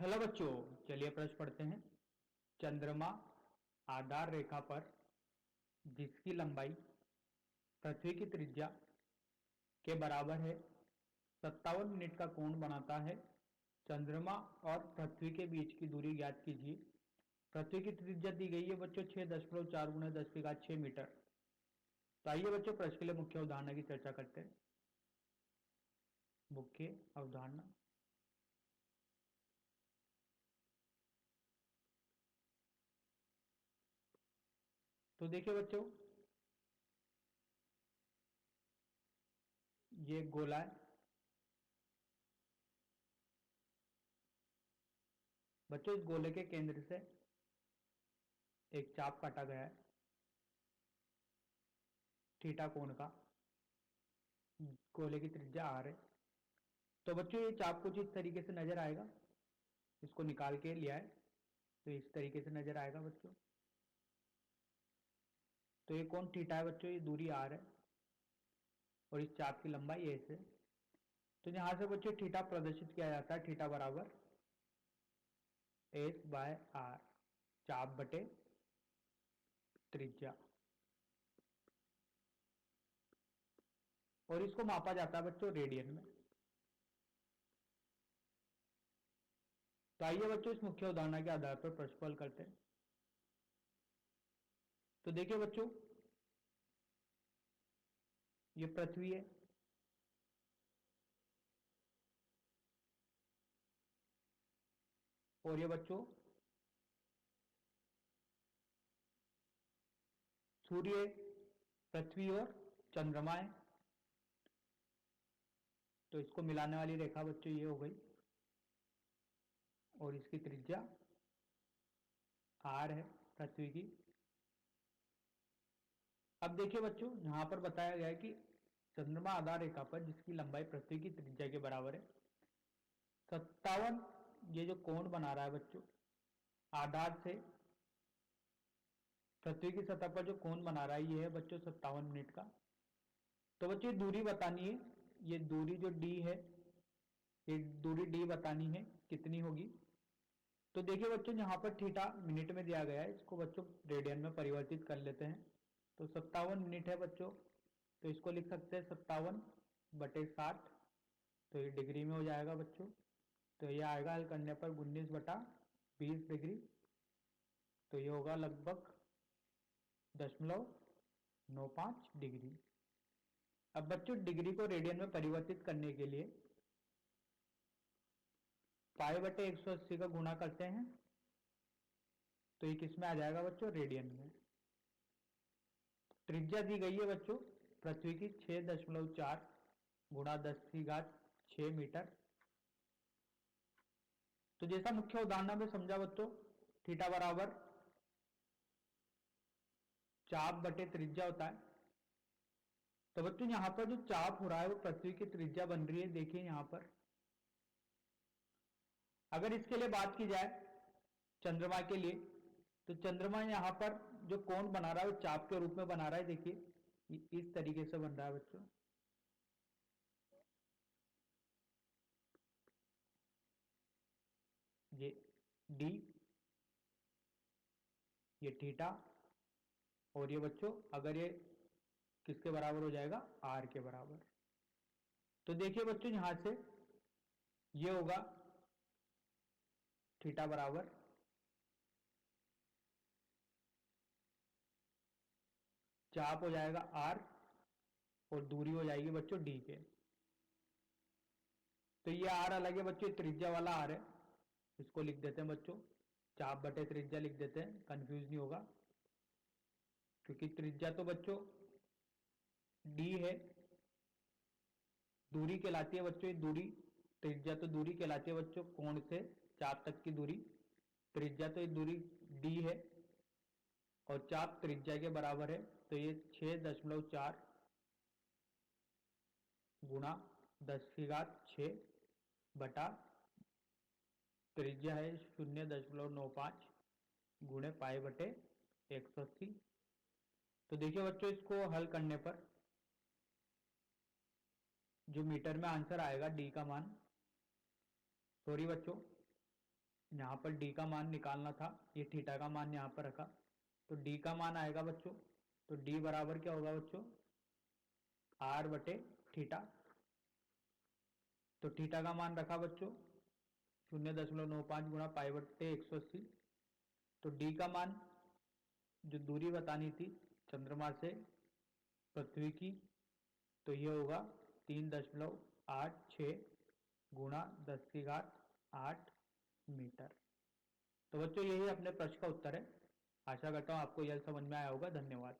Hello बच्चों, चलिए प्रश्न पढ़ते हैं। चंद्रमा आधार रेखा पर जिसकी लंबाई पृथ्वी की त्रिज्या के बराबर है 57 मिनट का कोण बनाता है। चंद्रमा और पृथ्वी के बीच की दूरी ज्ञात कीजिए। पृथ्वी की त्रिज्या दी गई है बच्चों 6.4 गुणे 10⁻6 मीटर। तो आइए बच्चों प्रश्न के लिए मुख्य अवधारणा की चर्चा करते हैं। मुख्य अवधारणा। तो देखिए बच्चों, ये एक गोला है। बच्चों, इस गोले के केंद्र से एक चाप काटा गया है थीटा कोण का। गोले की त्रिज्या आर है। तो बच्चों, ये चाप कुछ इस तरीके से नजर आएगा। इसको निकाल के लिया है तो इस तरीके से नजर आएगा बच्चों। तो ये कोण थीटा है बच्चों, ये दूरी आर है और इस चाप की लंबाई एस है। तो यहां से बच्चों थीटा प्रदर्शित किया जाता है, थीटा बराबर एस बाय आर, चाप बटे त्रिज्या। और इसको मापा जाता है बच्चों रेडियन में। तो आइए बच्चों इस मुख्य उदाहरण के आधार पर प्रश्न हल करते हैं। तो देखिए बच्चों, ये पृथ्वी है और ये बच्चों सूर्य, पृथ्वी और चंद्रमा है। तो इसको मिलाने वाली रेखा बच्चों ये हो गई और इसकी त्रिज्या आर है पृथ्वी की। अब देखिए बच्चों, यहां पर बताया गया है कि चंद्रमा आधार रेखा पर जिसकी लंबाई पृथ्वी की त्रिज्या के बराबर है 57, ये जो कोण बना रहा है बच्चों आधार से पृथ्वी की सतह पर जो कोण बना रहा है ये है बच्चों 57 मिनट का। तो बच्चों दूरी बतानी है, ये दूरी जो डी है, ये दूरी डी बतानी है कितनी होगी। तो देखिए बच्चों, यहाँ पर थीटा मिनट में दिया गया है, इसको बच्चों रेडियन में परिवर्तित कर लेते हैं। तो 57 मिनट है बच्चों, तो इसको लिख सकते हैं 57/60। तो ये डिग्री में हो जाएगा बच्चों। तो ये आएगा हल करने पर 19/20 डिग्री। तो ये होगा लगभग 0.95 डिग्री। अब बच्चों डिग्री को रेडियन में परिवर्तित करने के लिए पाई/180 का गुणा करते हैं। तो ये किस में आ जाएगा बच्चों, रेडियन में। त्रिज्या दी गई है बच्चों पृथ्वी की 6.4 गुणा 10⁻6 मीटर। तो जैसा मुख्य उदाहरण में समझा बच्चों, थीटा बराबर चाप बटे त्रिज्या होता है। तो बच्चों यहां पर जो चाप हो रहा है वो पृथ्वी की त्रिज्या बन रही है। देखिए यहां पर अगर इसके लिए बात की जाए चंद्रमा के लिए, तो चंद्रमा यहां पर जो कोण बना रहा है वो चाप के रूप में बना रहा है। देखिए इस तरीके से बन रहा है बच्चों। ये डी, ये थीटा और ये बच्चों अगर ये किसके बराबर हो जाएगा, आर के बराबर। तो देखिए बच्चों यहां से ये होगा थीटा बराबर चाप हो जाएगा आर और दूरी हो जाएगी बच्चों डी के। तो ये आर अलग है बच्चों, त्रिज्या वाला आर है। इसको लिख देते हैं बच्चों चाप बटे त्रिज्या लिख देते हैं, कंफ्यूज नहीं होगा। क्योंकि त्रिज्या तो बच्चों डी है, दूरी कहलाती है बच्चों ये दूरी। त्रिज्या तो दूरी कहलाती है बच्चों कोण से चाप तक की दूरी। त्रिज्या तो ये दूरी डी है और चाप त्रिज्या के बराबर है। तो ये 6.4 गुणा 10⁻6 बटा त्रिज्या है 0.95 गुणे पाई बटे 180। तो देखिए बच्चों इसको हल करने पर जो मीटर में आंसर आएगा डी का मान, सॉरी बच्चों यहाँ पर डी का मान निकालना था, ये थीटा का मान यहाँ पर रखा, तो डी का मान आएगा बच्चों, तो डी बराबर क्या होगा बच्चों, आर बटे थीटा। तो थीटा का मान रखा बच्चों 0.95 गुणा पाई बटे 180। तो डी का मान जो दूरी बतानी थी चंद्रमा से पृथ्वी की, तो ये होगा 3.86 गुणा 10⁸ मीटर। तो बच्चों यही अपने प्रश्न का उत्तर है। आशा करता हूँ आपको यह समझ में आया होगा। धन्यवाद।